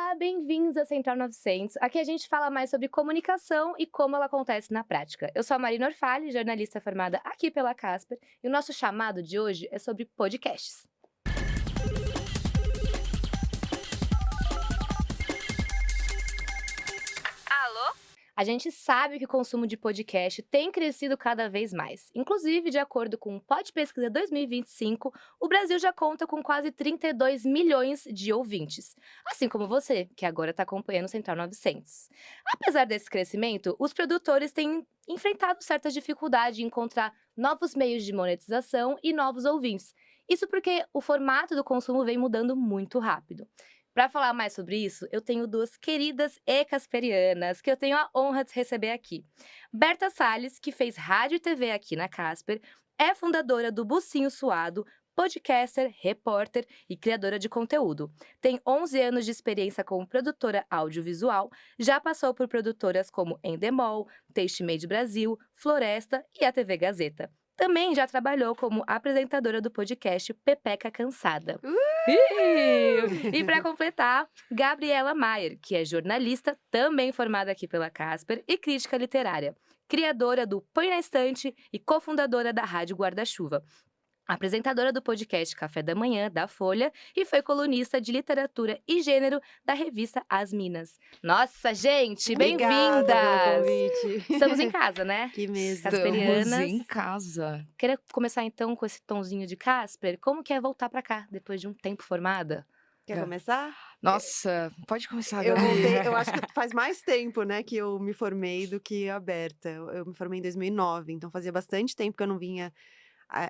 Olá, bem-vindos à Central 900. Aqui a gente fala mais sobre comunicação e como ela acontece na prática. Eu sou a Marina Orfali, jornalista formada aqui pela Casper, e o nosso chamado de hoje é sobre podcasts. Alô? A gente sabe que o consumo de podcast tem crescido cada vez mais. Inclusive, de acordo com o Pod Pesquisa 2025, o Brasil já conta com quase 32 milhões de ouvintes. Assim como você, que agora está acompanhando o Central 900. Apesar desse crescimento, os produtores têm enfrentado certa dificuldade em encontrar novos meios de monetização e novos ouvintes. Isso porque o formato do consumo vem mudando muito rápido. Para falar mais sobre isso, eu tenho duas queridas e-casperianas que eu tenho a honra de receber aqui. Berta Salles, que fez rádio e TV aqui na Casper, é fundadora do Bucinho Suado, podcaster, repórter e criadora de conteúdo. Tem 11 anos de experiência como produtora audiovisual, já passou por produtoras como Endemol, Taste Made Brasil, Floresta e a TV Gazeta. Também já trabalhou como apresentadora do podcast Pepeca Cansada. E para completar, Gabriela Maier, que é jornalista, também formada aqui pela Casper e crítica literária, criadora do Põe na Estante e cofundadora da Rádio Guarda-Chuva. Apresentadora do podcast Café da Manhã, da Folha, e foi colunista de literatura e gênero da revista As Minas. Nossa, gente, Obrigada pelo bem-vindas! convite. Estamos em casa, né? Que mesmo. Estamos Casperianas. em casa. Queria começar então com esse tonzinho de Casper. Como que é voltar pra cá, depois de um tempo formada? Quer começar? Nossa, pode começar, Eu Gabi. voltei, eu acho que faz mais tempo, né, que eu me formei do que a Berta. Eu me formei em 2009, então fazia bastante tempo que eu não vinha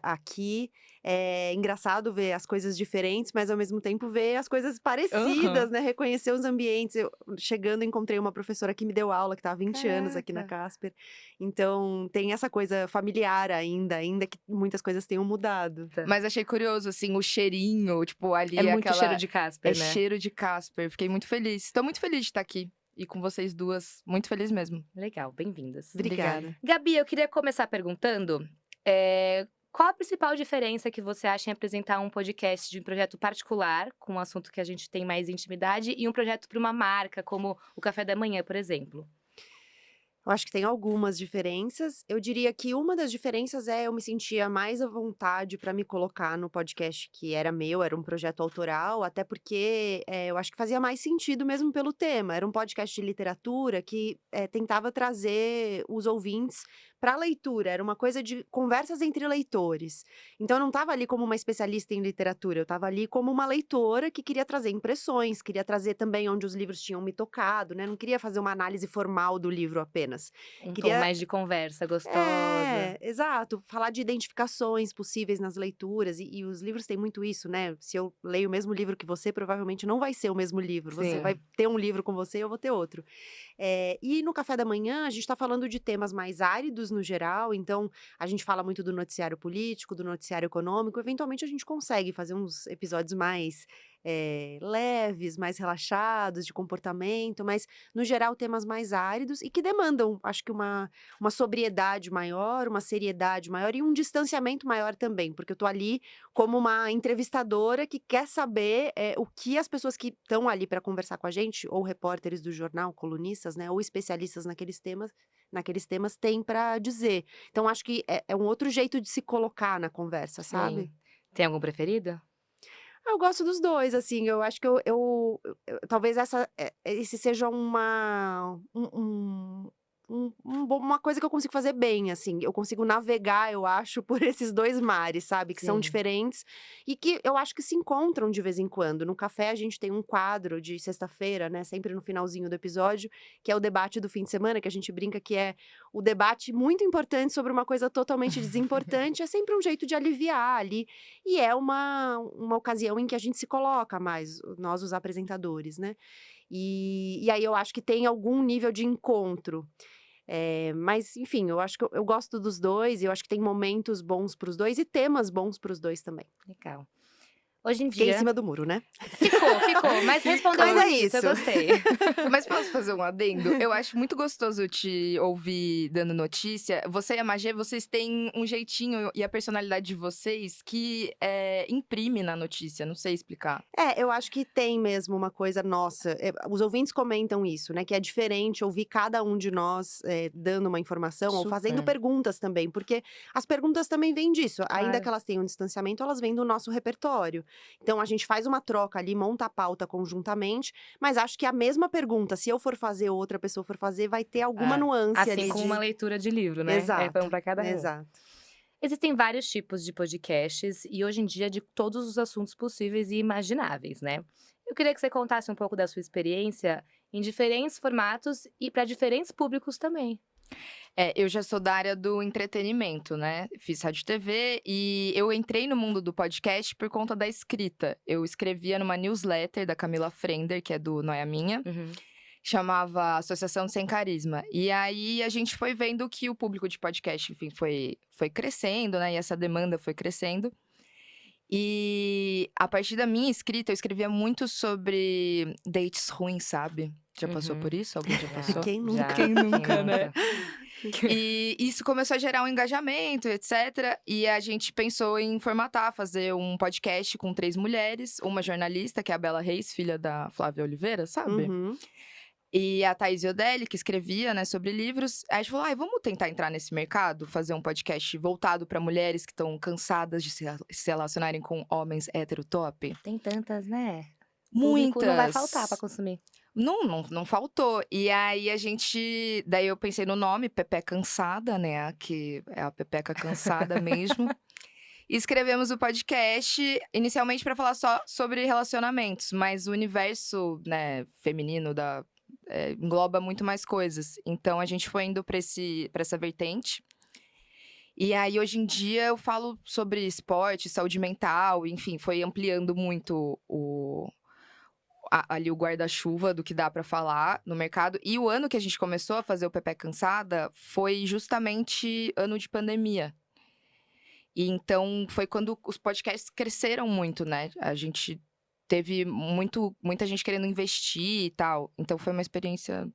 aqui. É engraçado ver as coisas diferentes, mas ao mesmo tempo ver as coisas parecidas, né? Reconhecer os ambientes. Eu, chegando, encontrei uma professora que me deu aula, que está há 20 anos aqui na Casper. Então, tem essa coisa familiar ainda que muitas coisas tenham mudado. Mas achei curioso, assim, o cheirinho, tipo, ali É muito aquela... cheiro de Casper, É né? cheiro de Casper. Fiquei muito feliz. Tô muito feliz de estar aqui. E com vocês duas, muito feliz mesmo. Legal, bem-vindas. Obrigada. Gabi, eu queria começar perguntando… qual a principal diferença que você acha em apresentar um podcast de um projeto particular, com um assunto que a gente tem mais intimidade, e um projeto para uma marca, como o Café da Manhã, por exemplo? Eu acho que tem algumas diferenças. Eu diria que uma das diferenças é eu me sentia mais à vontade para me colocar no podcast que era meu, era um projeto autoral, até porque eu acho que fazia mais sentido mesmo pelo tema. Era um podcast de literatura que tentava trazer os ouvintes para a leitura, era uma coisa de conversas entre leitores. Então eu não estava ali como uma especialista em literatura, eu estava ali como uma leitora que queria trazer impressões, queria trazer também onde os livros tinham me tocado, né? Não queria fazer uma análise formal do livro apenas. Um tom Queria mais de conversa gostosa. exato. Falar de identificações possíveis nas leituras. E os livros têm muito isso, né? Se eu leio o mesmo livro que você, provavelmente não vai ser o mesmo livro. Você Sim. vai ter um livro com você, eu vou ter outro. E no Café da Manhã, a gente está falando de temas mais áridos no geral. Então, a gente fala muito do noticiário político, do noticiário econômico. Eventualmente, a gente consegue fazer uns episódios mais leves, mais relaxados, de comportamento. Mas, no geral, temas mais áridos e que demandam, acho que uma sobriedade maior, uma seriedade maior e um distanciamento maior também, porque eu tô ali como uma entrevistadora que quer saber o que as pessoas que estão ali para conversar com a gente, ou repórteres do jornal, colunistas, né, ou especialistas naqueles temas têm para dizer. Então acho que é um outro jeito de se colocar na conversa, sabe? Sim. Tem algum preferido? Eu gosto dos dois, assim, eu acho que talvez esse seja uma coisa que eu consigo fazer bem, assim, eu consigo navegar, eu acho, por esses dois mares, sabe, que são Sim. diferentes e que eu acho que se encontram de vez em quando. No café a gente tem um quadro de sexta-feira, né, sempre no finalzinho do episódio, que é o debate do fim de semana, que a gente brinca que é o debate muito importante sobre uma coisa totalmente desimportante, é sempre um jeito de aliviar ali, e é uma ocasião em que a gente se coloca mais, nós os apresentadores, né, e aí eu acho que tem algum nível de encontro. Mas, enfim, eu acho que eu gosto dos dois, e eu acho que tem momentos bons para os dois e temas bons para os dois também. Legal. Hoje em Fiquei em dia. cima do muro, né? Ficou. Mas respondeu Mas é bonito, isso. eu gostei. Mas posso fazer um adendo? Eu acho muito gostoso te ouvir dando notícia. Você e a Magê, vocês têm um jeitinho e a personalidade de vocês que imprime na notícia, não sei explicar. Eu acho que tem mesmo uma coisa nossa. Os ouvintes comentam isso, né? Que é diferente ouvir cada um de nós dando uma informação ou fazendo Super. perguntas também. Porque as perguntas também vêm disso. Ainda Claro. que elas tenham um distanciamento, elas vêm do nosso repertório. Então, a gente faz uma troca ali, monta a pauta conjuntamente. Mas acho que a mesma pergunta, se eu for fazer ou outra pessoa for fazer, vai ter alguma nuance Assim ali como de… uma leitura de livro, né? Exato, Um pra cada um. exato. Existem vários tipos de podcasts e hoje em dia de todos os assuntos possíveis e imagináveis, né? Eu queria que você contasse um pouco da sua experiência em diferentes formatos e para diferentes públicos também. Eu já sou da área do entretenimento, né? Fiz rádio e TV e eu entrei no mundo do podcast por conta da escrita. Eu escrevia numa newsletter da Camila Frender, que é do Noia Minha. Chamava Associação Sem Carisma. E aí, a gente foi vendo que o público de podcast, enfim, foi crescendo, né? E essa demanda foi crescendo. E a partir da minha escrita, eu escrevia muito sobre dates ruins, sabe? Já passou por isso? Alguém já passou? Quem nunca? Quem nunca, né? E isso começou a gerar um engajamento, etc. E a gente pensou em formatar, fazer um podcast com 3 mulheres. Uma jornalista, que é a Bela Reis, filha da Flávia Oliveira, sabe? Uhum. E a Thaís Iodelli, que escrevia, né, sobre livros. Aí a gente falou, vamos tentar entrar nesse mercado? Fazer um podcast voltado para mulheres que estão cansadas de se relacionarem com homens hétero top? Tem tantas, né? Muitas! Público não vai faltar para consumir. Não faltou. E aí daí eu pensei no nome, Pepe Cansada, né? Que é a Pepeca cansada mesmo. E escrevemos o podcast inicialmente para falar só sobre relacionamentos, mas o universo, né, feminino engloba muito mais coisas. Então a gente foi indo para essa vertente. E aí hoje em dia eu falo sobre esporte, saúde mental, enfim, foi ampliando muito ali o guarda-chuva do que dá pra falar no mercado. E o ano que a gente começou a fazer o Pepe Cansada foi justamente ano de pandemia. E então foi quando os podcasts cresceram muito, né? A gente teve muita gente querendo investir e tal. Então foi uma experiência…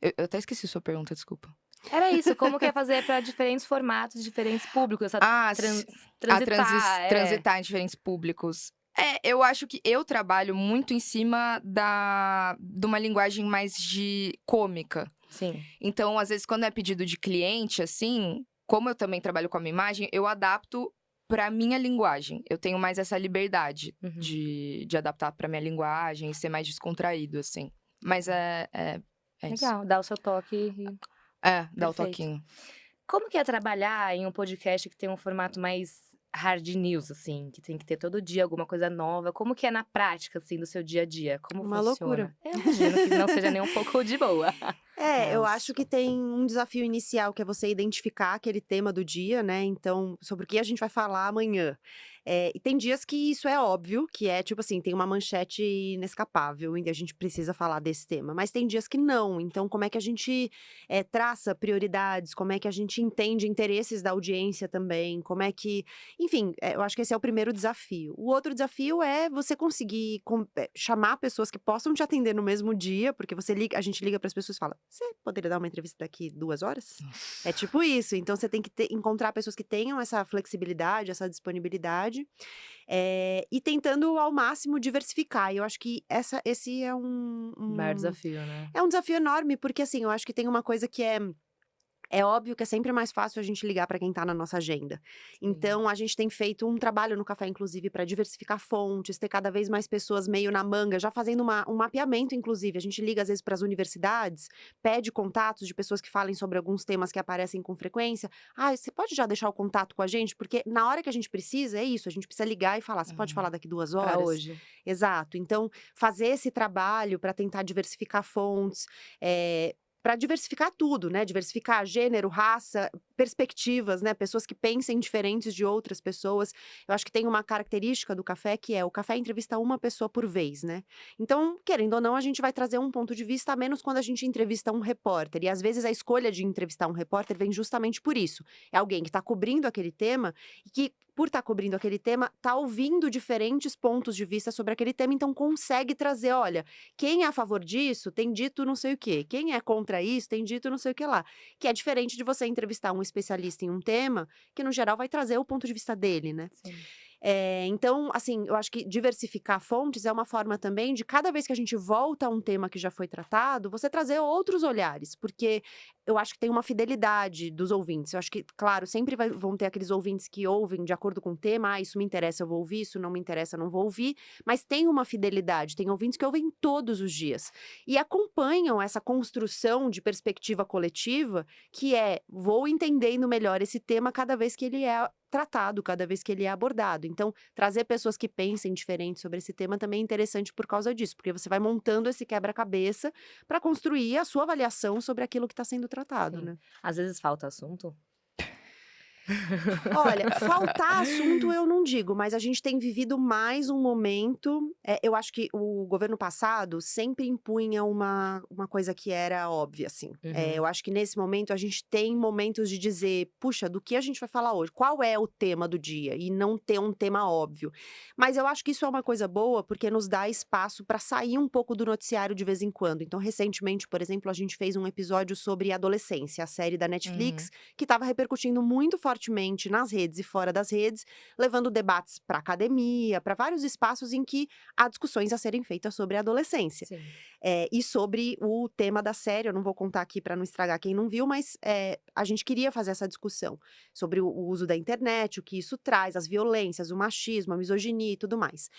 Eu até esqueci sua pergunta, desculpa. Era isso, como que é fazer para diferentes formatos, diferentes públicos, essa transitar em diferentes públicos. Eu acho que eu trabalho muito em cima de uma linguagem mais cômica. Sim. Então, às vezes, quando é pedido de cliente, assim, como eu também trabalho com a minha imagem, eu adapto pra minha linguagem. Eu tenho mais essa liberdade de adaptar pra minha linguagem e ser mais descontraído, assim. Mas é isso. Legal, dá o seu toque. Dá o toquinho. Como que é trabalhar em um podcast que tem um formato mais hard news, assim? Que tem que ter todo dia alguma coisa nova. Como que é na prática, assim, do seu dia a dia? Como Uma funciona? loucura. Eu imagino que não seja nem um pouco de boa. Eu Nossa. acho que tem um desafio inicial, que é você identificar aquele tema do dia, né? Então, sobre o que a gente vai falar amanhã. E tem dias que isso é óbvio, que é tipo assim, tem uma manchete inescapável e a gente precisa falar desse tema. Mas tem dias que não. Então, como é que a gente traça prioridades? Como é que a gente entende interesses da audiência também? Como é que… Enfim, eu acho que esse é o primeiro desafio. O outro desafio é você conseguir chamar pessoas que possam te atender no mesmo dia, porque a gente liga para as pessoas e fala: você poderia dar uma entrevista daqui 2 horas? É tipo isso. Então, você tem que encontrar pessoas que tenham essa flexibilidade, essa disponibilidade. E tentando ao máximo diversificar. E eu acho que esse é um Maior desafio, né? É um desafio enorme, porque assim, eu acho que tem uma coisa que é óbvio que é sempre mais fácil a gente ligar para quem tá na nossa agenda. Então, a gente tem feito um trabalho no Café, inclusive, para diversificar fontes, ter cada vez mais pessoas meio na manga, já fazendo um mapeamento, inclusive. A gente liga, às vezes, para as universidades, pede contatos de pessoas que falem sobre alguns temas que aparecem com frequência. Você pode já deixar o contato com a gente? Porque na hora que a gente precisa, é isso, a gente precisa ligar e falar, você pode falar daqui 2 horas? Pra hoje. Exato. Então, fazer esse trabalho para tentar diversificar fontes, para diversificar tudo, né? Diversificar gênero, raça, perspectivas, né? Pessoas que pensem diferentes de outras pessoas. Eu acho que tem uma característica do café que é o café entrevista uma pessoa por vez, né? Então, querendo ou não, a gente vai trazer um ponto de vista a menos quando a gente entrevista um repórter. E às vezes a escolha de entrevistar um repórter vem justamente por isso. É alguém que está cobrindo aquele tema e que, por estar cobrindo aquele tema, está ouvindo diferentes pontos de vista sobre aquele tema, então consegue trazer, olha, quem é a favor disso tem dito não sei o quê, quem é contra isso tem dito não sei o que lá. Que é diferente de você entrevistar um especialista em um tema, que no geral vai trazer o ponto de vista dele, né? Sim. Então, assim, eu acho que diversificar fontes é uma forma também de cada vez que a gente volta a um tema que já foi tratado, você trazer outros olhares, porque eu acho que tem uma fidelidade dos ouvintes. Eu acho que, claro, sempre vão ter aqueles ouvintes que ouvem de acordo com o tema, isso me interessa, eu vou ouvir, isso não me interessa, eu não vou ouvir, mas tem uma fidelidade, tem ouvintes que ouvem todos os dias e acompanham essa construção de perspectiva coletiva, que é, vou entendendo melhor esse tema cada vez que ele é tratado, cada vez que ele é abordado. Então, trazer pessoas que pensem diferente sobre esse tema também é interessante por causa disso, porque você vai montando esse quebra-cabeça para construir a sua avaliação sobre aquilo que está sendo tratado, Sim. né? Às vezes falta assunto. Olha, faltar assunto eu não digo, mas a gente tem vivido mais um momento. Eu acho que o governo passado sempre impunha uma coisa que era óbvia, assim. Eu acho que nesse momento a gente tem momentos de dizer, puxa, do que a gente vai falar hoje? Qual é o tema do dia? E não ter um tema óbvio. Mas eu acho que isso é uma coisa boa, porque nos dá espaço para sair um pouco do noticiário de vez em quando. Então, recentemente, por exemplo, a gente fez um episódio sobre adolescência, a série da Netflix, que estava repercutindo muito fortemente nas redes e fora das redes, levando debates para academia, para vários espaços em que há discussões a serem feitas sobre a adolescência. Sim. E sobre o tema da série, eu não vou contar aqui para não estragar quem não viu, mas a gente queria fazer essa discussão sobre o uso da internet, o que isso traz, as violências, o machismo, a misoginia e tudo mais.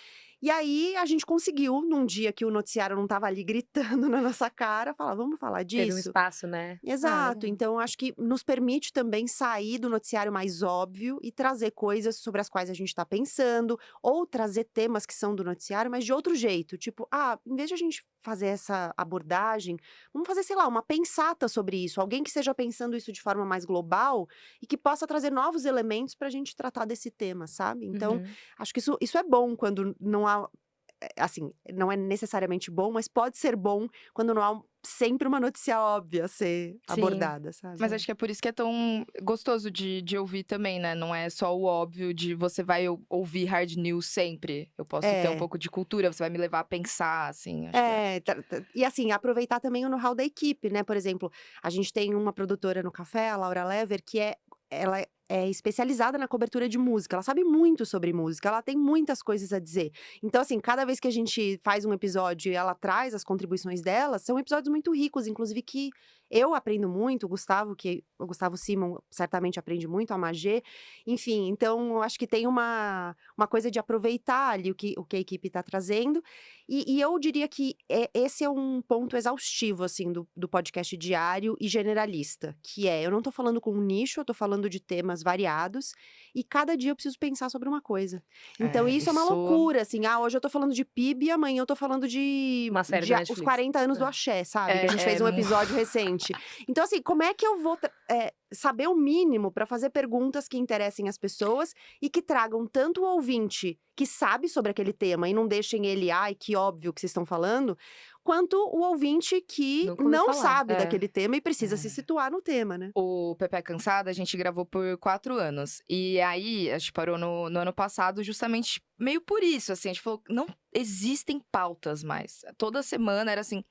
E aí a gente conseguiu, num dia que o noticiário não estava ali gritando na nossa cara, falar, vamos falar Teve um disso? espaço, né? Exato, legal. então acho que nos permite também sair do noticiário mais óbvio e trazer coisas sobre as quais a gente está pensando, ou trazer temas que são do noticiário, mas de outro jeito. Tipo, em vez de a gente fazer essa abordagem, vamos fazer, sei lá, uma pensata sobre isso. Alguém que esteja pensando isso de forma mais global e que possa trazer novos elementos para a gente tratar desse tema, sabe? Então, acho que isso é bom quando não há. Assim, não é necessariamente bom, mas pode ser bom quando não há sempre uma notícia óbvia a ser Sim. abordada, sabe? Mas acho que é por isso que é tão gostoso de ouvir também, né? Não é só o óbvio de você vai ouvir hard news sempre. Eu posso ter um pouco de cultura, você vai me levar a pensar, assim. Acho E assim, aproveitar também o know-how da equipe, né? Por exemplo, a gente tem uma produtora no café, a Laura Lever, ela é especializada na cobertura de música, ela sabe muito sobre música, ela tem muitas coisas a dizer. Então, assim, cada vez que a gente faz um episódio e ela traz as contribuições dela, são episódios muito ricos, inclusive que eu aprendo muito, o Gustavo Simon certamente aprende muito, a Magê, enfim, então eu acho que tem uma coisa de aproveitar ali o que a equipe está trazendo, e eu diria que esse é um ponto exaustivo, assim, do podcast diário e generalista, que eu não tô falando com um nicho, eu tô falando de temas variados, e cada dia eu preciso pensar sobre uma coisa. Então isso é uma loucura, assim, hoje eu tô falando de PIB e amanhã eu tô falando de Uma série da os Netflix. 40 anos do axé, sabe? Que a gente fez um episódio recente. Então, assim, como é que eu vou saber o mínimo para fazer perguntas que interessem as pessoas e que tragam tanto o ouvinte que sabe sobre aquele tema e não deixem ele, ai, que óbvio que vocês estão falando, quanto o ouvinte que Nunca ouvi não falar. sabe daquele tema e precisa se situar no tema, né? O Pepe é Cansada, a gente gravou por 4 anos. E aí, a gente parou no ano passado justamente meio por isso, assim. A gente falou, não existem pautas mais. Toda semana era assim,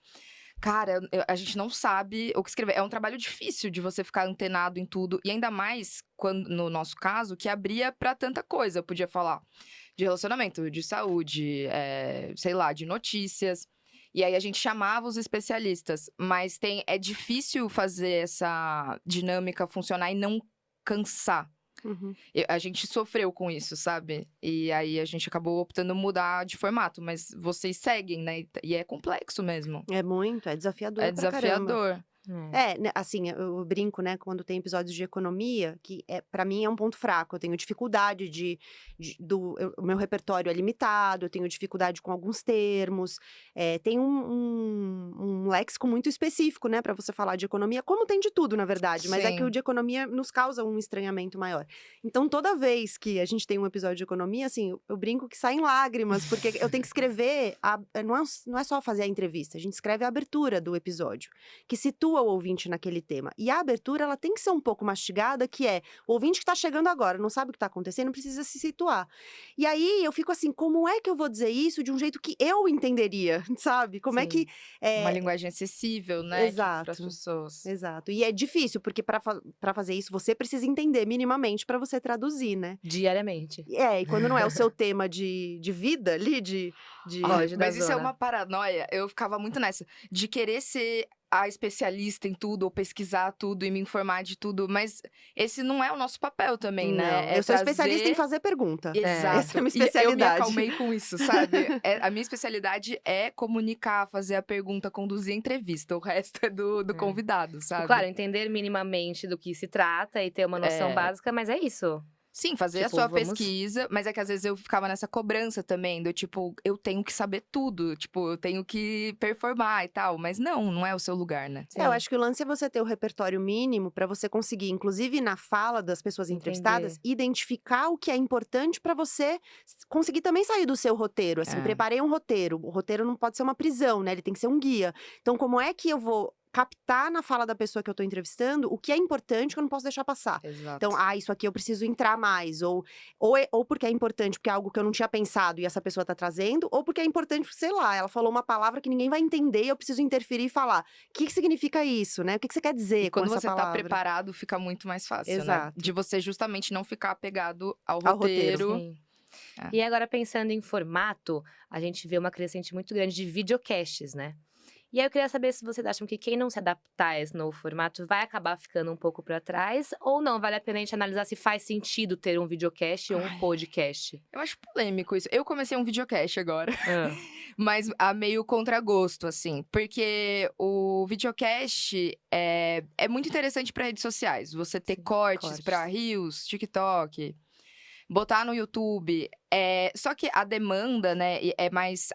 cara, a gente não sabe o que escrever. É um trabalho difícil de você ficar antenado em tudo. E ainda mais, quando, no nosso caso, que abria pra tanta coisa. Eu podia falar de relacionamento, de saúde, sei lá, de notícias. E aí a gente chamava os especialistas, mas é difícil fazer essa dinâmica funcionar e não cansar. A gente sofreu com isso, sabe? E aí a gente acabou optando mudar de formato, mas vocês seguem, né? E é complexo mesmo. É muito, é desafiador É pra caramba. desafiador. Né, assim, eu brinco, né, quando tem episódios de economia, que para mim é um ponto fraco. Eu tenho dificuldade o meu repertório é limitado, eu tenho dificuldade com alguns termos. Tem um léxico muito específico, né, para você falar de economia, como tem de tudo, na verdade, mas é que o Sim. de economia nos causa um estranhamento maior. Então, toda vez que a gente tem um episódio de economia, assim, eu brinco que saem lágrimas, porque eu tenho que escrever, não é só fazer a entrevista, a gente escreve a abertura do episódio, que situa o ouvinte naquele tema. E a abertura, ela tem que ser um pouco mastigada, que é o ouvinte que tá chegando agora, não sabe o que tá acontecendo, precisa se situar. E aí, eu fico assim, como é que eu vou dizer isso de um jeito que eu entenderia, sabe? Como é Sim. que… Uma linguagem acessível, né, para as Exato. pessoas. Exato. E é difícil, porque para fazer isso, você precisa entender minimamente para você traduzir, né? Diariamente. E quando não é o seu tema de vida ali, Foge da Mas isso é zona. uma paranoia. Eu ficava muito nessa, de querer ser a especialista em tudo, ou pesquisar tudo e me informar de tudo. Mas esse não é o nosso papel também, né? Não, eu sou especialista em fazer pergunta. Exato. Essa é a minha E eu me especialidade. acalmei com isso, sabe? A minha especialidade é comunicar, fazer a pergunta, conduzir a entrevista. O resto é do convidado, sabe? Claro, entender minimamente do que se trata e ter uma noção básica, mas é isso. Sim, fazer a Tipo, sua vamos… pesquisa, mas é que às vezes eu ficava nessa cobrança também, do tipo, eu tenho que saber tudo, tipo, eu tenho que performar e tal, mas não é o seu lugar, né? Eu acho que o lance é você ter o repertório mínimo para você conseguir, inclusive na fala das pessoas entrevistadas, Entender. identificar o que é importante para você conseguir também sair do seu roteiro. Assim, preparei um roteiro. O roteiro não pode ser uma prisão, né? Ele tem que ser um guia. Então, como é que eu vou captar na fala da pessoa que eu tô entrevistando o que é importante que eu não posso deixar passar? Exato. Então, isso aqui eu preciso entrar mais. Ou porque é importante porque é algo que eu não tinha pensado e essa pessoa tá trazendo, ou porque é importante porque, sei lá, ela falou uma palavra que ninguém vai entender e eu preciso interferir e falar. O que significa isso, né? O que você quer dizer E com quando essa você palavra? tá preparado, fica muito mais fácil, né? Exato. De você justamente não ficar apegado ao Ao roteiro. roteiro. Sim. É. E agora, pensando em formato, a gente vê uma crescente muito grande de videocasts, né? E aí eu queria saber se vocês acham que quem não se adaptar a esse novo formato vai acabar ficando um pouco para trás, ou não, vale a pena a gente analisar se faz sentido ter um videocast ou um podcast. Eu acho polêmico isso. Eu comecei um videocast agora, Ah, mas a meio contragosto, assim. Porque o videocast é muito interessante para redes sociais. Você ter Sim, cortes cortes. para Reels, TikTok, botar no YouTube. Só que a demanda, né,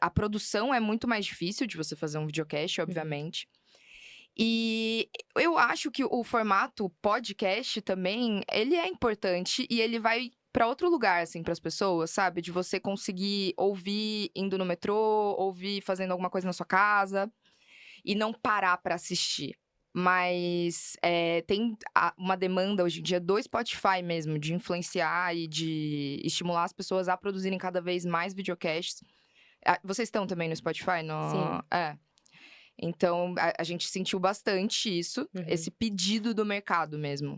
a produção é muito mais difícil de você fazer um videocast, obviamente. E eu acho que o formato podcast também, ele é importante e ele vai pra outro lugar, assim, pras pessoas, sabe? De você conseguir ouvir indo no metrô, ouvir fazendo alguma coisa na sua casa e não parar pra assistir. Mas tem uma demanda hoje em dia do Spotify mesmo, de influenciar e de estimular as pessoas a produzirem cada vez mais videocasts. Vocês estão também no Spotify? Sim. Então, a gente sentiu bastante isso, esse pedido do mercado mesmo.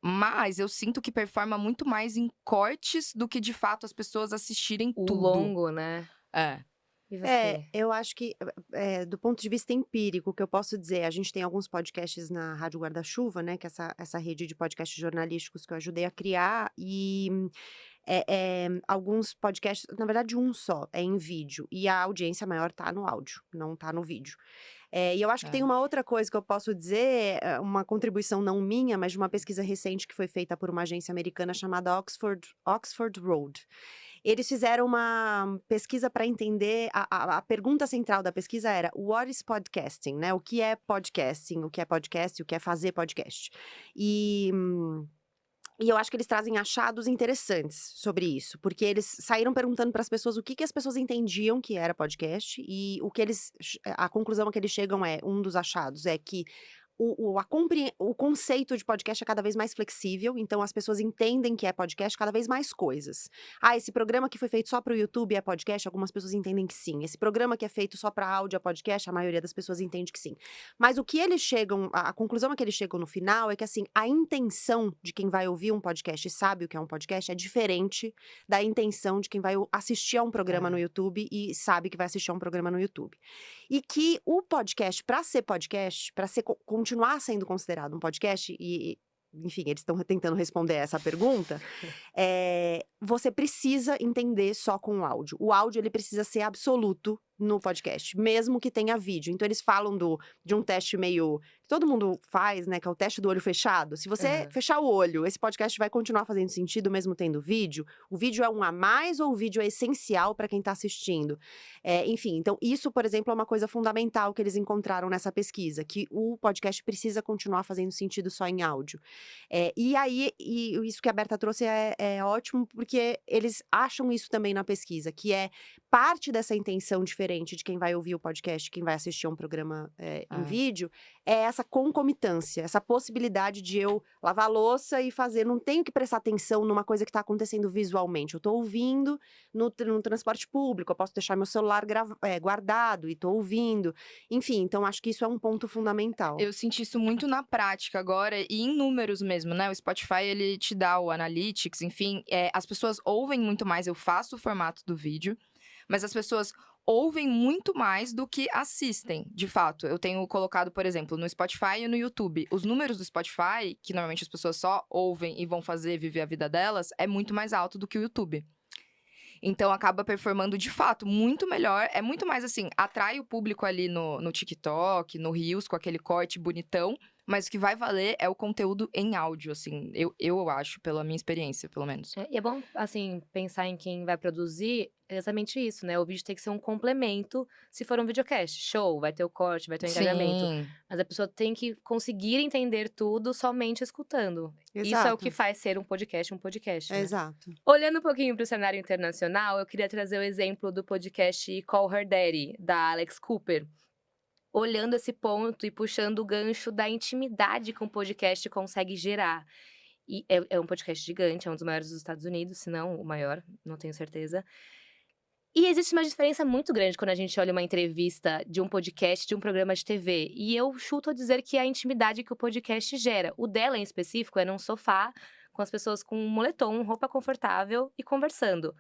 Mas eu sinto que performa muito mais em cortes do que, de fato, as pessoas assistirem O tudo. longo, né? E você? Eu acho que, do ponto de vista empírico, o que eu posso dizer, a gente tem alguns podcasts na Rádio Guarda-Chuva, né, que é essa rede de podcasts jornalísticos que eu ajudei a criar, e alguns podcasts, na verdade um só, é em vídeo, e a audiência maior tá no áudio, não tá no vídeo. E eu acho que tem uma outra coisa que eu posso dizer, uma contribuição não minha, mas de uma pesquisa recente que foi feita por uma agência americana chamada Oxford Road. Eles fizeram uma pesquisa para entender, a pergunta central da pesquisa era: what is podcasting, né? O que é podcasting, o que é podcast, o que é fazer podcast. E eu acho que eles trazem achados interessantes sobre isso, porque eles saíram perguntando para as pessoas o que as pessoas entendiam que era podcast, e a conclusão a que eles chegam um dos achados é que o conceito de podcast é cada vez mais flexível, então as pessoas entendem que é podcast cada vez mais coisas. Esse programa que foi feito só para o YouTube é podcast? Algumas pessoas entendem que sim. Esse programa que é feito só para áudio é podcast? A maioria das pessoas entende que sim. Mas o que eles chegam, a conclusão a que eles chegam no final é que, assim, a intenção de quem vai ouvir um podcast e sabe o que é um podcast é diferente da intenção de quem vai assistir a um programa no YouTube e sabe que vai assistir a um programa no YouTube. E que o podcast, para ser podcast, para continuar sendo considerado um podcast, e enfim, eles estão tentando responder essa pergunta, você precisa entender só com o áudio. O áudio, ele precisa ser absoluto no podcast, mesmo que tenha vídeo. Então, eles falam de um teste meio que todo mundo faz, né? Que é o teste do olho fechado. Se você fechar o olho, esse podcast vai continuar fazendo sentido mesmo tendo vídeo? O vídeo é um a mais ou o vídeo é essencial para quem está assistindo? Enfim, então isso, por exemplo, é uma coisa fundamental que eles encontraram nessa pesquisa, que o podcast precisa continuar fazendo sentido só em áudio. E aí, isso que a Berta trouxe é ótimo, porque eles acham isso também na pesquisa, que é parte dessa intenção diferente de quem vai ouvir o podcast, quem vai assistir a um programa em vídeo, é essa concomitância, essa possibilidade de eu lavar a louça e fazer, não tenho que prestar atenção numa coisa que está acontecendo visualmente, eu estou ouvindo no transporte público, eu posso deixar meu celular guardado e estou ouvindo, enfim, então acho que isso é um ponto fundamental. Eu senti isso muito na prática agora e em números mesmo, né? O Spotify, ele te dá o Analytics, enfim, as pessoas ouvem muito mais, eu faço o formato do vídeo, mas as pessoas ouvem muito mais do que assistem, de fato. Eu tenho colocado, por exemplo, no Spotify e no YouTube. Os números do Spotify, que normalmente as pessoas só ouvem e vão viver a vida delas, é muito mais alto do que o YouTube. Então, acaba performando, de fato, muito melhor. É muito mais, assim, atrai o público ali no TikTok, no Reels, com aquele corte bonitão. Mas o que vai valer é o conteúdo em áudio, assim. Eu acho, pela minha experiência, pelo menos. E é bom, assim, pensar em quem vai produzir exatamente isso, né? O vídeo tem que ser um complemento se for um videocast. Show, vai ter o corte, vai ter o engajamento. Sim. Mas a pessoa tem que conseguir entender tudo somente escutando. Isso é o Exato. que faz ser um podcast, né? Exato. Olhando um pouquinho para o cenário internacional, eu queria trazer o exemplo do podcast Call Her Daddy, da Alex Cooper. Olhando esse ponto e puxando o gancho da intimidade que um podcast consegue gerar. E é um podcast gigante, é um dos maiores dos Estados Unidos, se não o maior, não tenho certeza. E existe uma diferença muito grande quando a gente olha uma entrevista de um podcast, de um programa de TV. E eu chuto a dizer que é a intimidade que o podcast gera. O dela, em específico, é num sofá, com as pessoas com um moletom, roupa confortável e conversando.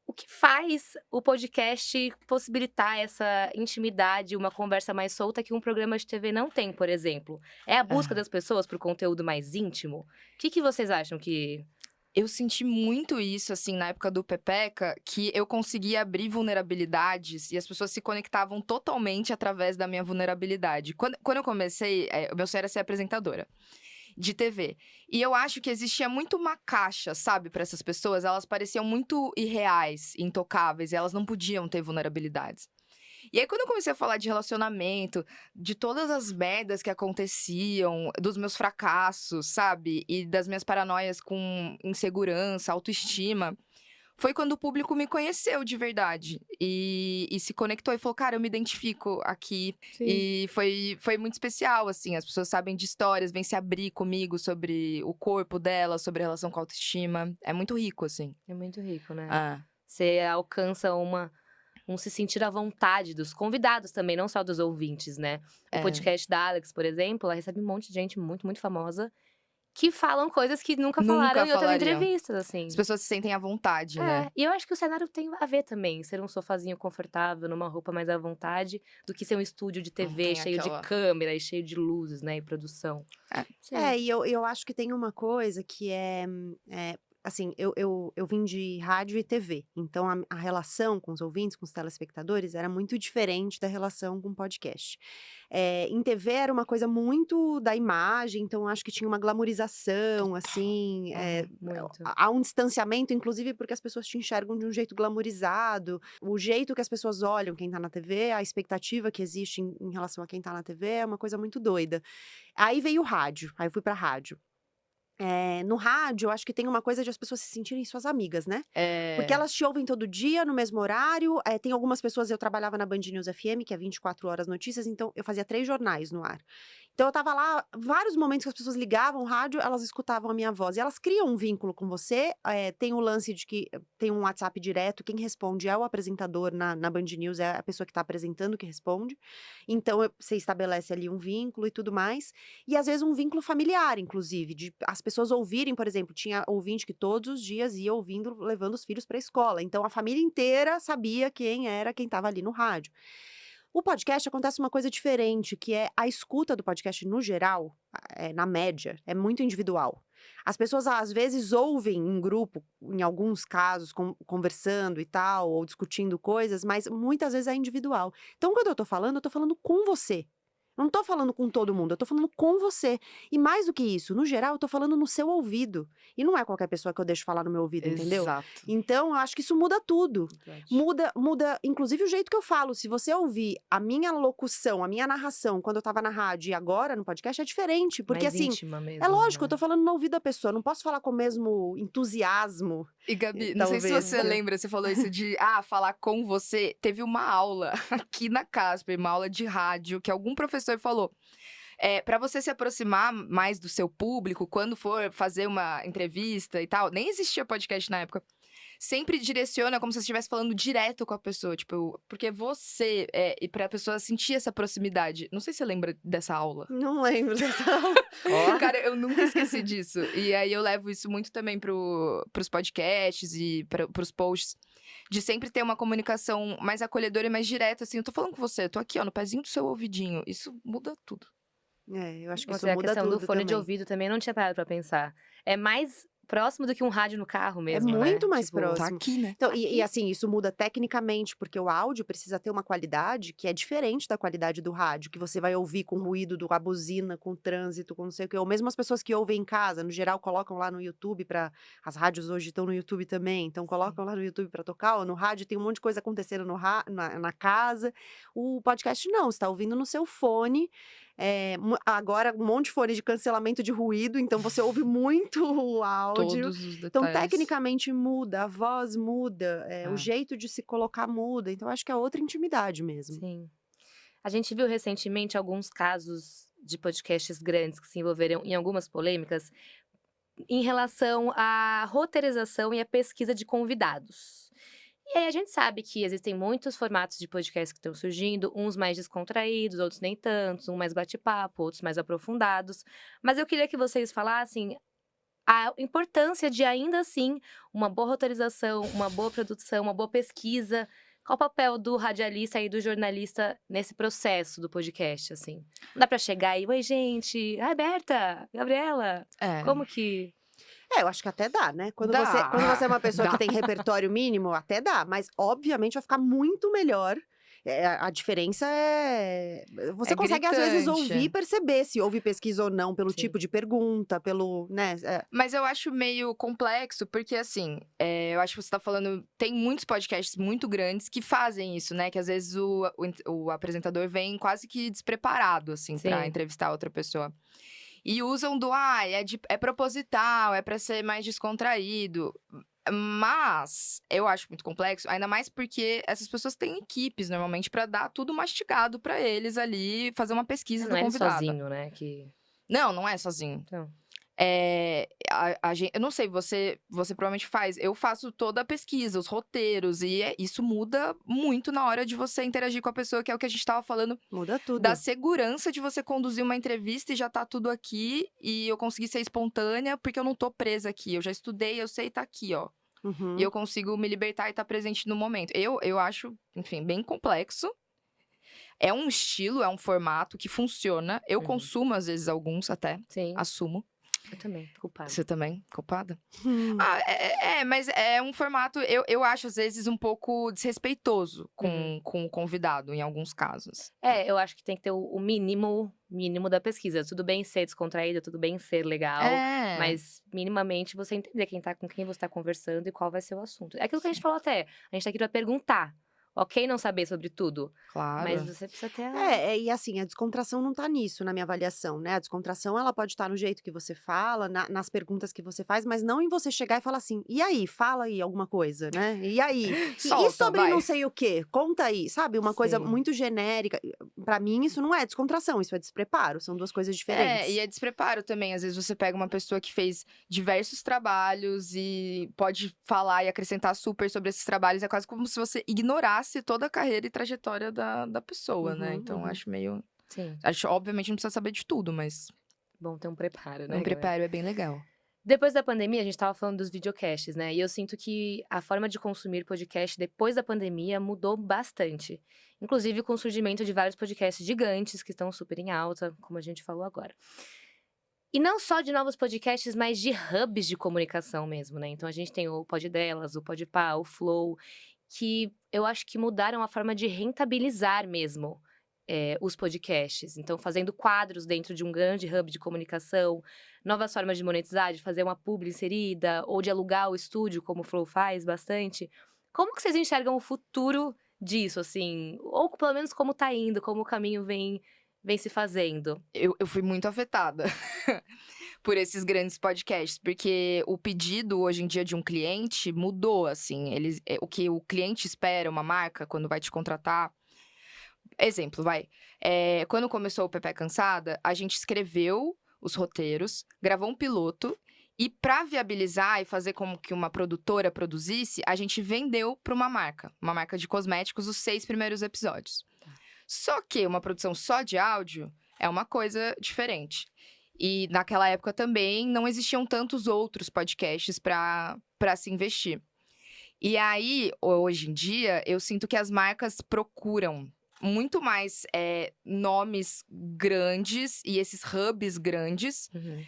O que faz o podcast possibilitar essa intimidade, uma conversa mais solta que um programa de TV não tem, por exemplo? É a busca das pessoas por conteúdo mais íntimo? O que vocês acham que... Eu senti muito isso, assim, na época do Pepeca, que eu conseguia abrir vulnerabilidades e as pessoas se conectavam totalmente através da minha vulnerabilidade. Quando eu comecei, o meu sonho era ser apresentadora de TV. E eu acho que existia muito uma caixa, sabe, para essas pessoas. Elas pareciam muito irreais, intocáveis, e elas não podiam ter vulnerabilidades. E aí, quando eu comecei a falar de relacionamento, de todas as merdas que aconteciam, dos meus fracassos, sabe? E das minhas paranoias com insegurança, autoestima, foi quando o público me conheceu de verdade. E se conectou e falou, cara, eu me identifico aqui. Sim. E foi muito especial, assim. As pessoas sabem de histórias, vêm se abrir comigo sobre o corpo dela, sobre a relação com a autoestima. É muito rico, assim. É muito rico, né? Ah. Você alcança um se sentir à vontade dos convidados também, não só dos ouvintes, né? O podcast da Alex, por exemplo, ela recebe um monte de gente muito, muito famosa que falam coisas que nunca falaram em outras falariam. entrevistas, assim. As pessoas se sentem à vontade, né? E eu acho que o cenário tem a ver também. Ser um sofazinho confortável, numa roupa mais à vontade, do que ser um estúdio de TV tem cheio aquela- de câmera e cheio de luzes, né? E produção. Sim. E eu acho que tem uma coisa que assim, eu vim de rádio e TV, então a relação com os ouvintes, com os telespectadores, era muito diferente da relação com o podcast. Em TV era uma coisa muito da imagem, então acho que tinha uma glamorização, assim, Muito. há um distanciamento, inclusive porque as pessoas te enxergam de um jeito glamorizado, o jeito que as pessoas olham quem tá na TV, a expectativa que existe em relação a quem tá na TV é uma coisa muito doida. Aí veio o rádio, aí eu fui pra rádio. No rádio, eu acho que tem uma coisa de as pessoas se sentirem suas amigas, né? Porque elas te ouvem todo dia, no mesmo horário. Tem algumas pessoas, eu trabalhava na Band News FM, que é 24 horas notícias, então eu fazia 3 jornais no ar. Então eu tava lá, vários momentos que as pessoas ligavam o rádio, elas escutavam a minha voz. E elas criam um vínculo com você. Tem o lance de que tem um WhatsApp direto, quem responde é o apresentador na Band News, é a pessoa que tá apresentando que responde. Então você estabelece ali um vínculo e tudo mais. E às vezes um vínculo familiar, inclusive, de as pessoas ouvirem, por exemplo, tinha ouvinte que todos os dias ia ouvindo, levando os filhos para a escola. Então a família inteira sabia quem estava ali no rádio. O podcast acontece uma coisa diferente, que é a escuta do podcast no geral, na média, é muito individual. As pessoas, às vezes, ouvem em grupo, em alguns casos, conversando e tal, ou discutindo coisas, mas muitas vezes é individual. Então, quando eu tô falando com você. Não tô falando com todo mundo, eu tô falando com você. E mais do que isso, no geral, eu tô falando no seu ouvido. E não é qualquer pessoa que eu deixo falar no meu ouvido, entendeu? Exato. Então, eu acho que isso muda tudo. Verdade. Muda, inclusive, o jeito que eu falo. Se você ouvir a minha locução, a minha narração, quando eu tava na rádio e agora no podcast, é diferente. Porque, Mais assim, íntima mesmo, é lógico, né? eu tô falando no ouvido da pessoa. Eu não posso falar com o mesmo entusiasmo. E Gabi, não sei se Talvez, você né? lembra, você falou isso de, falar com você. Teve uma aula aqui na Casper, uma aula de rádio, que algum professor falou. Para você se aproximar mais do seu público, quando for fazer uma entrevista e tal, nem existia podcast na época. Sempre direciona como se você estivesse falando direto com a pessoa, tipo, porque você, e pra pessoa sentir essa proximidade. Não sei se você lembra dessa aula. Não lembro dessa aula. Cara, eu nunca esqueci disso. E aí eu levo isso muito também pros podcasts e pros posts. De sempre ter uma comunicação mais acolhedora e mais direta, assim. Eu tô falando com você, eu tô aqui, ó, no pezinho do seu ouvidinho. Isso muda tudo. Eu acho que Nossa, isso e a muda questão tudo do fone de também. ouvido também não tinha parado pra pensar. É mais próximo do que um rádio no carro mesmo, né? muito mais Tipo, próximo. Tá aqui, né? Então, Tá e aqui. assim, isso muda tecnicamente, porque o áudio precisa ter uma qualidade que é diferente da qualidade do rádio, que você vai ouvir com ruído da buzina, com trânsito, com não sei o quê. Ou mesmo as pessoas que ouvem em casa, no geral, colocam lá no YouTube para as rádios hoje estão no YouTube também, então colocam lá no YouTube para tocar, ou no rádio tem um monte de coisa acontecendo na casa. O podcast não, você tá ouvindo no seu fone. Agora um monte de fone de cancelamento de ruído, então você ouve muito o áudio. Todos os Então, detalhes. tecnicamente muda, a voz muda, o É. jeito de se colocar muda. Então, acho que é outra intimidade mesmo. Sim. A gente viu recentemente alguns casos de podcasts grandes que se envolveram em algumas polêmicas em relação à roteirização e à pesquisa de convidados. E aí a gente sabe que existem muitos formatos de podcast que estão surgindo, uns mais descontraídos, outros nem tantos, um mais bate-papo, outros mais aprofundados. Mas eu queria que vocês falassem a importância de, ainda assim, uma boa roteirização, uma boa produção, uma boa pesquisa. Qual o papel do radialista e do jornalista nesse processo do podcast, assim? Não dá pra chegar e, oi, gente, ai, Berta, Gabriela, como que... Eu acho que até dá, né? Quando Dá. você é uma pessoa Dá. que tem repertório mínimo, até dá. Mas, obviamente, vai ficar muito melhor. A diferença é... Você consegue, às vezes, gritante. ouvir e perceber se houve pesquisa ou não, pelo Sim. tipo de pergunta, pelo, né? Mas eu acho meio complexo, porque assim, eu acho que você tá falando. Tem muitos podcasts muito grandes que fazem isso, né? Que às vezes o apresentador vem quase que despreparado, assim, pra Sim. entrevistar outra pessoa. E usam é proposital, é pra ser mais descontraído. Mas eu acho muito complexo, ainda mais porque essas pessoas têm equipes normalmente pra dar tudo mastigado pra eles ali, fazer uma pesquisa Não do é ele convidado. sozinho, né? Que... Não é sozinho. Então, Eu não sei, você provavelmente faz. Eu faço toda a pesquisa, os roteiros, e isso muda muito na hora de você interagir com a pessoa, que é o que a gente tava falando, Muda tudo. da segurança de você conduzir uma entrevista e já tá tudo aqui, e eu consegui ser espontânea, porque eu não tô presa aqui. Eu já estudei, eu sei, tá aqui, ó. Uhum. E eu consigo me libertar e tá presente no momento. Eu acho, enfim, bem complexo. É um estilo, é um formato que funciona. Eu Uhum. consumo, às vezes, alguns até, sim, assumo. eu também, culpada. Você também? Culpada? Hum. Mas é um formato, eu acho, às vezes, um pouco desrespeitoso com o convidado, em alguns casos. Eu acho que tem que ter o mínimo da pesquisa. Tudo bem ser descontraído, tudo bem ser legal, mas minimamente você entender com quem você tá conversando e qual vai ser o assunto. É aquilo que a gente falou até, a gente tá aqui pra perguntar. Ok não saber sobre tudo, Claro. mas você precisa ter E assim, a descontração não tá nisso, na minha avaliação, né? A descontração, ela pode estar no jeito que você fala, nas perguntas que você faz, mas não em você chegar e falar assim, e aí, fala aí alguma coisa, né? E aí? E Solta, sobre vai. não sei o quê? Conta aí, sabe? Uma coisa Sim. muito genérica. Pra mim, isso não é descontração, isso é despreparo, são duas coisas diferentes. E é despreparo também. Às vezes você pega uma pessoa que fez diversos trabalhos e pode falar e acrescentar super sobre esses trabalhos. É quase como se você ignorasse toda a carreira e trajetória da pessoa, né? Uhum, Então, uhum. acho meio... Sim, Obviamente, não precisa saber de tudo, mas bom ter um preparo, né? um galera? preparo é bem legal. Depois da pandemia, a gente tava falando dos videocasts, né? E eu sinto que a forma de consumir podcast depois da pandemia mudou bastante. Inclusive com o surgimento de vários podcasts gigantes que estão super em alta, como a gente falou agora. E não só de novos podcasts, mas de hubs de comunicação mesmo, né? Então a gente tem o Pod Delas, o Podpah, o Flow, que eu acho que mudaram a forma de rentabilizar mesmo os podcasts. Então, fazendo quadros dentro de um grande hub de comunicação, novas formas de monetizar, de fazer uma publi inserida, ou de alugar o estúdio, como o Flow faz bastante. Como que vocês enxergam o futuro disso, assim? Ou pelo menos como tá indo, como o caminho vem se fazendo? Eu fui muito afetada por esses grandes podcasts, porque o pedido hoje em dia de um cliente mudou, assim. O que o cliente espera, uma marca, quando vai te contratar. Exemplo, vai. Quando começou o Pepe Cansada, a gente escreveu os roteiros, gravou um piloto. E para viabilizar e fazer como que uma produtora produzisse, a gente vendeu para uma marca de cosméticos, os 6 primeiros episódios. Só que uma produção só de áudio é uma coisa diferente. E naquela época também não existiam tantos outros podcasts para se investir. E aí, hoje em dia, eu sinto que as marcas procuram muito mais nomes grandes e esses hubs grandes. Uhum.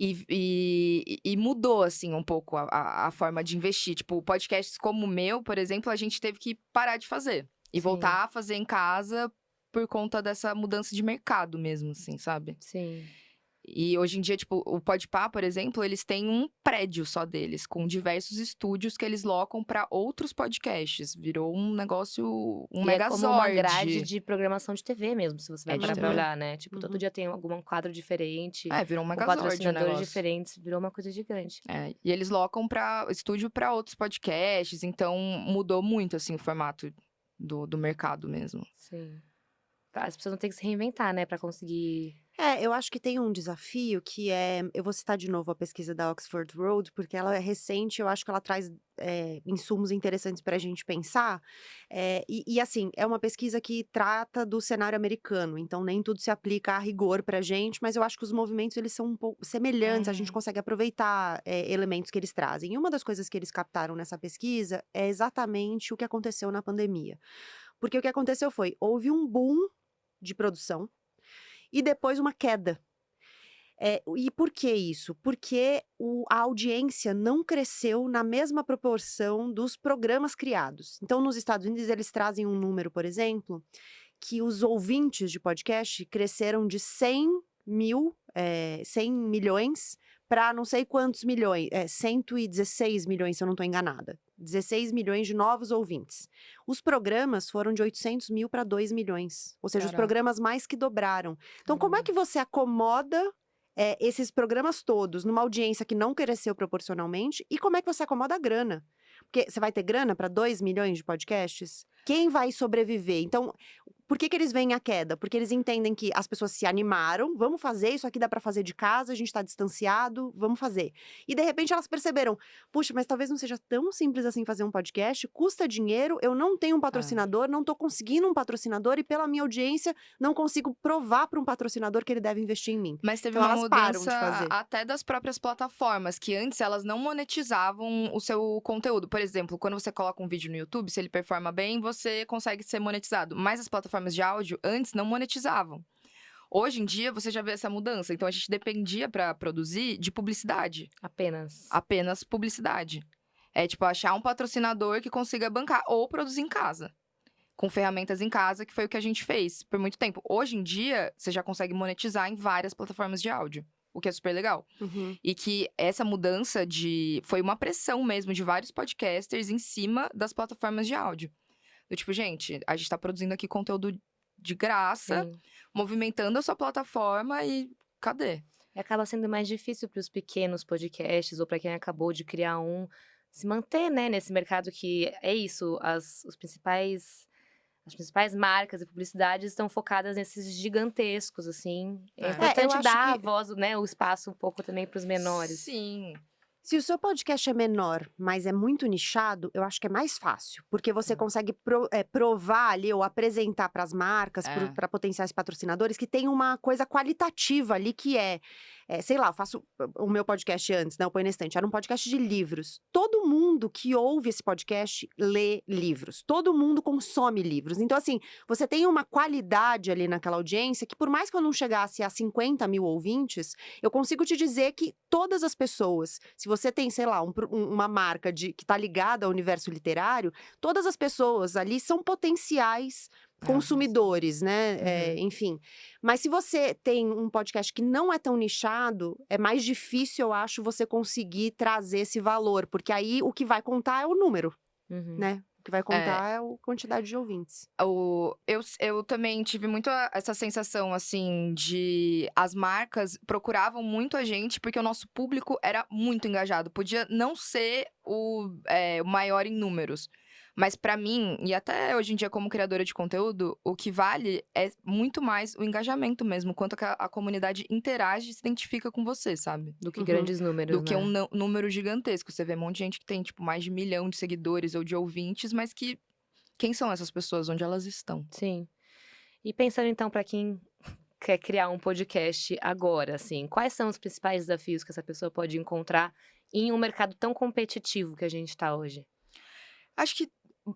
E mudou, assim, um pouco a forma de investir. Tipo, podcasts como o meu, por exemplo, a gente teve que parar de fazer. E Sim. voltar a fazer em casa por conta dessa mudança de mercado mesmo, assim, sabe? Sim. E hoje em dia, tipo, o Podpah, por exemplo, eles têm um prédio só deles, com diversos estúdios que eles locam pra outros podcasts. Virou um negócio, um E megazord. é como uma grade de programação de TV mesmo, se você vai de parar pra TV. olhar, né? Tipo, todo dia tem algum quadro diferente, Virou um com megazord o patrocinadores negócio. diferentes, virou uma coisa gigante. E eles locam estúdio pra outros podcasts, então mudou muito, assim, o formato do mercado mesmo. Sim. As pessoas vão ter que se reinventar, né, pra conseguir. Eu acho que tem um desafio que eu vou citar de novo a pesquisa da Oxford Road, porque ela é recente, eu acho que ela traz insumos interessantes para a gente pensar. Assim, é uma pesquisa que trata do cenário americano, então nem tudo se aplica a rigor para a gente, mas eu acho que os movimentos eles são um pouco semelhantes, a gente consegue aproveitar elementos que eles trazem. E uma das coisas que eles captaram nessa pesquisa é exatamente o que aconteceu na pandemia. Porque o que aconteceu foi, houve um boom de produção, e depois uma queda. E por que isso? Porque a audiência não cresceu na mesma proporção dos programas criados. Então, nos Estados Unidos, eles trazem um número, por exemplo, que os ouvintes de podcast cresceram de 100 milhões para não sei quantos milhões, 116 milhões, se eu não estou enganada. 16 milhões de novos ouvintes. Os programas foram de 800 mil para 2 milhões. Ou seja, os programas mais que dobraram. Então, como é que você acomoda esses programas todos numa audiência que não cresceu proporcionalmente? E como é que você acomoda a grana? Porque você vai ter grana para 2 milhões de podcasts? Quem vai sobreviver? Então, por que eles veem a queda? Porque eles entendem que as pessoas se animaram, vamos fazer, isso aqui dá para fazer de casa, a gente tá distanciado, vamos fazer. E de repente elas perceberam, puxa, mas talvez não seja tão simples assim fazer um podcast, custa dinheiro, eu não tenho um patrocinador, não tô conseguindo um patrocinador e pela minha audiência não consigo provar para um patrocinador que ele deve investir em mim. Mas teve Então, uma elas param de mudança fazer. até das próprias plataformas, que antes elas não monetizavam o seu conteúdo. Por exemplo, quando você coloca um vídeo no YouTube, se ele performa bem, você consegue ser monetizado. Mas as plataformas de áudio antes não monetizavam. Hoje em dia, você já vê essa mudança. Então, a gente dependia para produzir de publicidade. Apenas publicidade. Tipo, achar um patrocinador que consiga bancar ou produzir em casa. Com ferramentas em casa, que foi o que a gente fez por muito tempo. Hoje em dia, você já consegue monetizar em várias plataformas de áudio. O que é super legal. Uhum. E que essa mudança foi uma pressão mesmo de vários podcasters em cima das plataformas de áudio. Do tipo, gente, a gente tá produzindo aqui conteúdo de graça, Sim. movimentando a sua plataforma e cadê? E acaba sendo mais difícil para os pequenos podcasts ou para quem acabou de criar um se manter, né, nesse mercado que é isso, as principais marcas e publicidades estão focadas nesses gigantescos, assim. É É. importante eu acho dar a que- voz, né, o espaço um pouco também para os menores. Sim. Se o seu podcast é menor, mas é muito nichado, eu acho que é mais fácil. Porque você consegue provar ali ou apresentar para as marcas, para potenciais patrocinadores, que tem uma coisa qualitativa ali que sei lá, eu faço o meu podcast antes, né, o Põe na Estante, era um podcast de livros. Todo mundo que ouve esse podcast lê livros. Todo mundo consome livros. Então, assim, você tem uma qualidade ali naquela audiência que, por mais que eu não chegasse a 50 mil ouvintes, eu consigo te dizer que todas as pessoas, se você tem, sei lá, uma marca que está ligada ao universo literário, todas as pessoas ali são potenciais consumidores, né? Enfim. Mas se você tem um podcast que não é tão nichado, é mais difícil, eu acho, você conseguir trazer esse valor. Porque aí o que vai contar é o número, né? O que vai contar é a quantidade de ouvintes. Eu também tive muito essa sensação, assim, de as marcas procuravam muito a gente porque o nosso público era muito engajado. Podia não ser o maior em números. Mas pra mim, e até hoje em dia como criadora de conteúdo, o que vale é muito mais o engajamento mesmo. Quanto que a comunidade interage e se identifica com você, sabe? Do que grandes números, Do que um número gigantesco. Você vê um monte de gente que tem, tipo, mais de 1 milhão de seguidores ou de ouvintes, mas que... Quem são essas pessoas? Onde elas estão? Sim. E pensando, então, pra quem quer criar um podcast agora, assim, quais são os principais desafios que essa pessoa pode encontrar em um mercado tão competitivo que a gente tá hoje? Acho que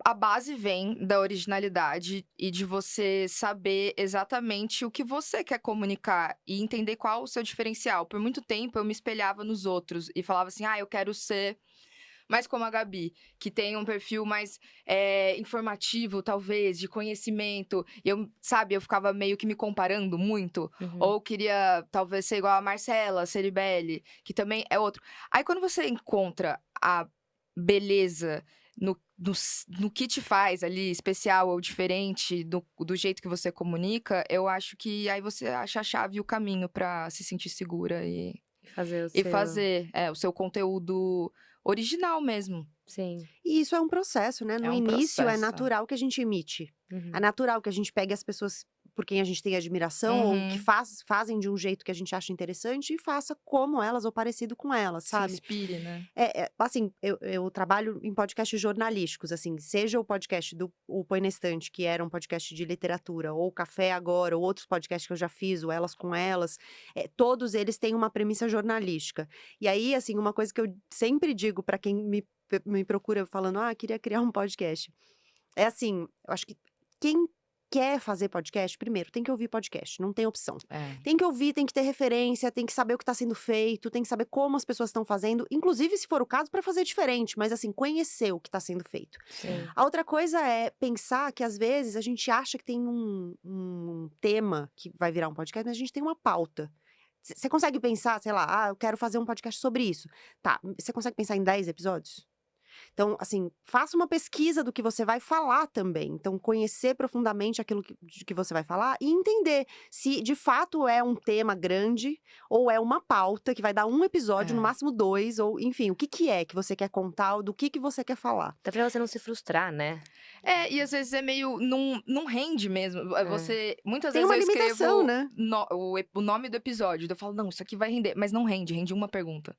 a base vem da originalidade e de você saber exatamente o que você quer comunicar e entender qual o seu diferencial. Por muito tempo eu me espelhava nos outros e falava assim, eu quero ser mais como a Gabi, que tem um perfil mais informativo, talvez, de conhecimento. E eu ficava meio que me comparando muito. Ou queria, talvez, ser igual a Marcela Ceribelli, que também é outro. Aí quando você encontra a beleza no que te faz ali especial ou diferente do jeito que você comunica, eu acho que aí você acha a chave e o caminho pra se sentir segura e fazer o seu conteúdo original mesmo. Sim. E isso é um processo, né? No início é natural que a gente imite. É natural que a gente pegue as pessoas por quem a gente tem admiração ou que fazem de um jeito que a gente acha interessante e faça como elas ou parecido com elas, sabe? Se inspire, né? Assim, eu trabalho em podcasts jornalísticos, assim, seja o podcast do o Põe na Estante, que era um podcast de literatura, ou o Café Agora, ou outros podcasts que eu já fiz, o Elas com Elas, todos eles têm uma premissa jornalística. E aí, assim, uma coisa que eu sempre digo para quem me procura falando, queria criar um podcast. É assim, eu acho que quem quer fazer podcast, primeiro, tem que ouvir podcast, não tem opção. Tem que ouvir, tem que ter referência, tem que saber o que está sendo feito, tem que saber como as pessoas estão fazendo, inclusive, se for o caso, para fazer diferente, mas assim, conhecer o que está sendo feito. Sim. A outra coisa é pensar que, às vezes, a gente acha que tem um tema que vai virar um podcast, mas a gente tem uma pauta. Você consegue pensar, sei lá, eu quero fazer um podcast sobre isso. Tá, você consegue pensar em 10 episódios? Então, assim, faça uma pesquisa do que você vai falar também. Então, conhecer profundamente aquilo de que você vai falar e entender se de fato é um tema grande ou é uma pauta que vai dar um episódio, no máximo 2, ou enfim, o que é que você quer contar ou do que você quer falar. Até pra você não se frustrar, né? E às vezes é meio. Não rende mesmo. Você. Muitas Tem vezes uma eu limitação, escrevo né? o nome do episódio. Eu falo, não, isso aqui vai render. Mas não rende uma pergunta.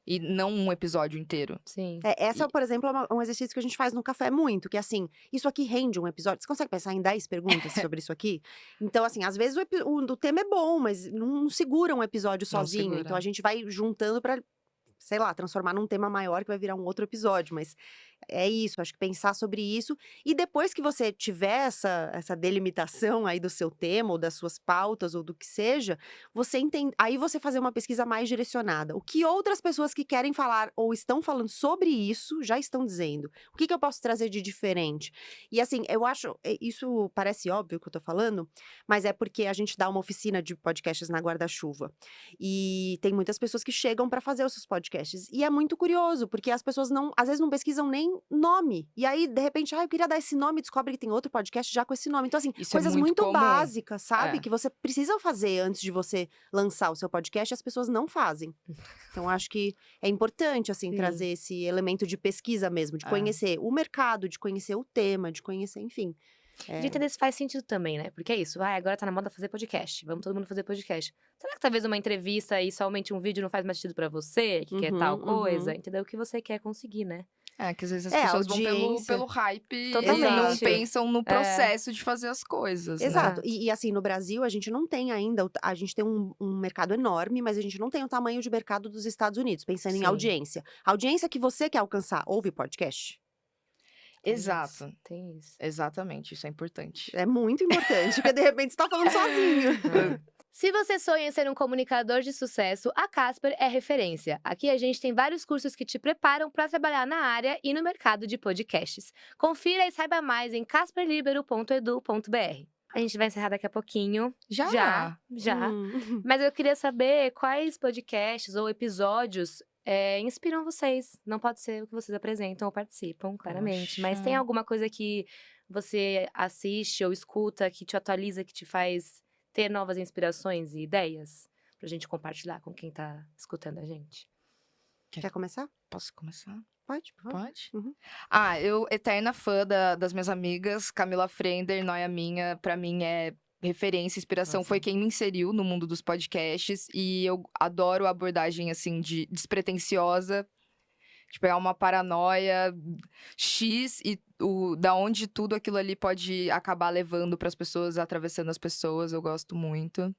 E não um episódio inteiro. Sim. Essa, por exemplo, é um exercício que a gente faz no café muito, que é assim, isso aqui rende um episódio. Você consegue pensar em 10 perguntas sobre isso aqui? Então, assim, às vezes o tema é bom, mas não segura um episódio sozinho. Então, a gente vai juntando pra, sei lá, transformar num tema maior que vai virar um outro episódio. Mas é isso, acho que pensar sobre isso. E depois que você tiver essa delimitação aí do seu tema, ou das suas pautas, ou do que seja, você entende. Aí você fazer uma pesquisa mais direcionada. O que outras pessoas que querem falar ou estão falando sobre isso já estão dizendo? O que eu posso trazer de diferente? E assim, eu acho. Isso parece óbvio o que eu tô falando, mas é porque a gente dá uma oficina de podcasts na Guarda-Chuva. E tem muitas pessoas que chegam para fazer os seus podcasts. E é muito curioso, porque as pessoas às vezes não pesquisam nem nome. E aí, de repente, eu queria dar esse nome, e descobre que tem outro podcast já com esse nome. Então, assim, Isso coisas é muito comum. básicas, sabe? Que você precisa fazer antes de você lançar o seu podcast e as pessoas não fazem. Então, acho que é importante, assim, trazer esse elemento de pesquisa mesmo, de conhecer o mercado, de conhecer o tema, de conhecer, enfim. De entender se faz sentido também, né? Porque é isso, agora tá na moda fazer podcast, vamos todo mundo fazer podcast. Será que talvez uma entrevista e somente um vídeo não faz mais sentido pra você, que quer tal coisa? Entendeu? O que você quer conseguir, né? É, que às vezes as É, pessoas vão audiência. pelo hype e não Totalmente. pensam no processo de fazer as coisas, né? Exato. E assim, no Brasil, a gente não tem ainda, a gente tem um mercado enorme, mas a gente não tem o tamanho de mercado dos Estados Unidos, pensando em Sim. audiência. A audiência que você quer alcançar, ouve podcast? Tem Exato. isso, tem isso. Exatamente, isso é importante. É muito importante, porque de repente você tá falando sozinho. Se você sonha em ser um comunicador de sucesso, a Casper é referência. Aqui a gente tem vários cursos que te preparam para trabalhar na área e no mercado de podcasts. Confira e saiba mais em casperlibero.edu.br. A gente vai encerrar daqui a pouquinho. Já. Mas eu queria saber quais podcasts ou episódios inspiram vocês. Não pode ser o que vocês apresentam ou participam, claramente. Mas tem Poxa. alguma coisa que você assiste ou escuta que te atualiza, que te faz ter novas inspirações e ideias pra gente compartilhar com quem tá escutando a gente? Quer começar? Posso começar? Pode, por favor. Pode? Uhum. Eu, eterna fã das minhas amigas, Camila Frender, Noia Minha, pra mim é referência, inspiração. Nossa. Foi quem me inseriu no mundo dos podcasts e eu adoro a abordagem, assim, de despretensiosa. De pegar uma paranoia X e da onde tudo aquilo ali pode acabar levando pras pessoas, atravessando as pessoas, eu gosto muito.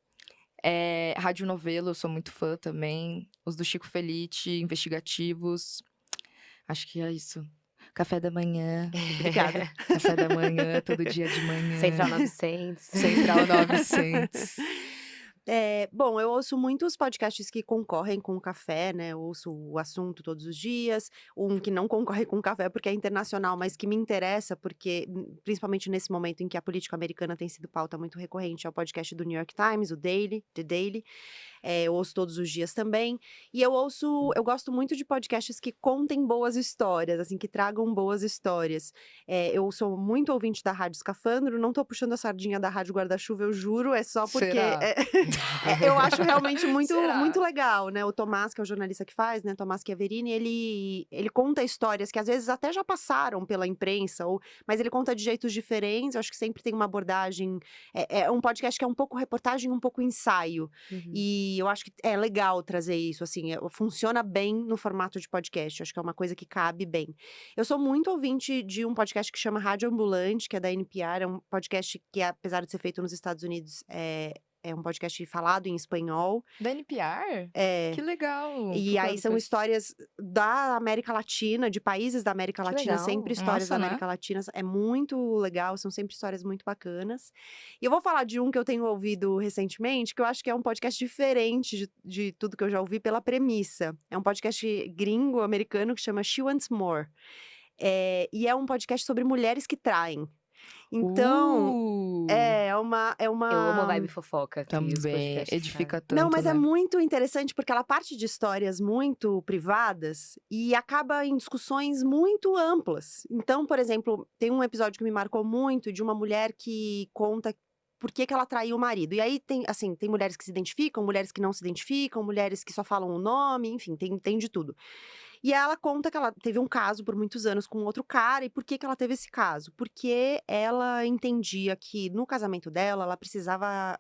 Rádio Novelo, eu sou muito fã também. Os do Chico Felitti, investigativos. Acho que é isso. Café da manhã. Obrigada. Café da manhã, todo dia de manhã. Central 900. Central 900. Bom, eu ouço muitos podcasts que concorrem com o café, né? Eu ouço o assunto todos os dias. Um que não concorre com o café porque é internacional, mas que me interessa porque, principalmente nesse momento em que a política americana tem sido pauta muito recorrente, é o podcast do New York Times, o Daily, The Daily. Eu ouço todos os dias também. E eu gosto muito de podcasts que contem boas histórias, assim, que tragam boas histórias. Eu sou muito ouvinte da Rádio Escafandro, não tô puxando a sardinha da Rádio Guarda-Chuva, eu juro, é só porque Será? eu acho realmente Será? muito legal, né? O Tomás, que é o jornalista que faz, né? Tomás Chiaverini, ele conta histórias que às vezes até já passaram pela imprensa, mas ele conta de jeitos diferentes. Eu acho que sempre tem uma abordagem. É um podcast que é um pouco reportagem, um pouco ensaio. Uhum. E eu acho que é legal trazer isso, assim, funciona bem no formato de podcast. Eu acho que é uma coisa que cabe bem. Eu sou muito ouvinte de um podcast que chama Rádio Ambulante, que é da NPR. É um podcast que, apesar de ser feito nos Estados Unidos, é um podcast falado em espanhol. Da NPR? É. Que legal. E aí são histórias da América Latina, de países da América Que Latina, legal. sempre histórias da Nossa, né? América Latina. É muito legal, são sempre histórias muito bacanas. E eu vou falar de um que eu tenho ouvido recentemente, que eu acho que é um podcast diferente de tudo que eu já ouvi pela premissa. É um podcast gringo, americano, que chama She Wants More. E é um podcast sobre mulheres que traem. Então, é uma... Eu amo a vibe fofoca aqui, os Também, podcasts, sabe? edifica tanto, Não, mas né? é muito interessante porque ela parte de histórias muito privadas e acaba em discussões muito amplas. Então, por exemplo, tem um episódio que me marcou muito de uma mulher que conta por que ela traiu o marido. E aí tem mulheres que se identificam, mulheres que não se identificam, mulheres que só falam o nome, enfim, tem de tudo. E ela conta que ela teve um caso por muitos anos com outro cara. E por que ela teve esse caso? Porque ela entendia que no casamento dela, ela precisava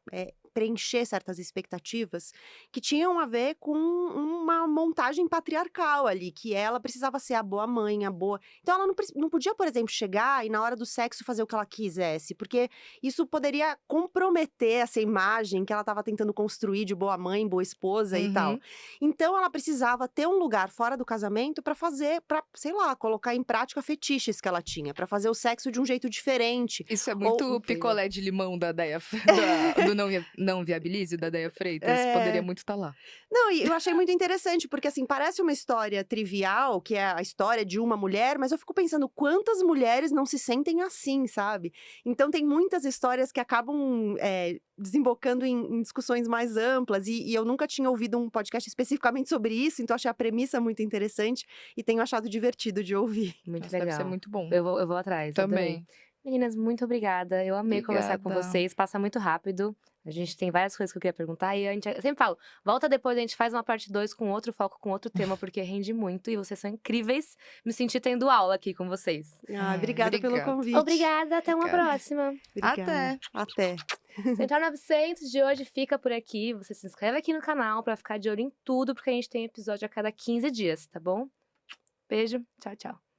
preencher certas expectativas que tinham a ver com uma montagem patriarcal ali, que ela precisava ser a boa mãe, a boa... Então ela não podia, por exemplo, chegar e na hora do sexo fazer o que ela quisesse, porque isso poderia comprometer essa imagem que ela estava tentando construir de boa mãe, boa esposa e tal. Então ela precisava ter um lugar fora do casamento pra sei lá, colocar em prática fetiches que ela tinha, pra fazer o sexo de um jeito diferente. Isso é muito picolé de limão da Deia, do Não Viabilize, da Deia Freitas. Poderia muito estar lá. Não, e eu achei muito interessante, porque assim, parece uma história trivial, que é a história de uma mulher, mas eu fico pensando quantas mulheres não se sentem assim, sabe? Então tem muitas histórias que acabam desembocando em discussões mais amplas, e eu nunca tinha ouvido um podcast especificamente sobre isso, então achei a premissa muito interessante e tenho achado divertido de ouvir. Muito Nossa, legal. deve ser muito bom. Eu vou atrás. adorei. Também. Meninas, muito obrigada. Eu amei conversar com Obrigada. vocês. Passa muito rápido. A gente tem várias coisas que eu queria perguntar. E eu sempre falo, volta depois, a gente faz uma parte 2 com outro foco, com outro tema, porque rende muito. E vocês são incríveis. Me senti tendo aula aqui com vocês. Obrigada pelo obrigada. convite. Obrigada, até uma Obrigada. próxima. Obrigada. Até. Central 900 de hoje fica por aqui. Você se inscreve aqui no canal pra ficar de olho em tudo, porque a gente tem episódio a cada 15 dias, tá bom? Beijo, tchau, tchau.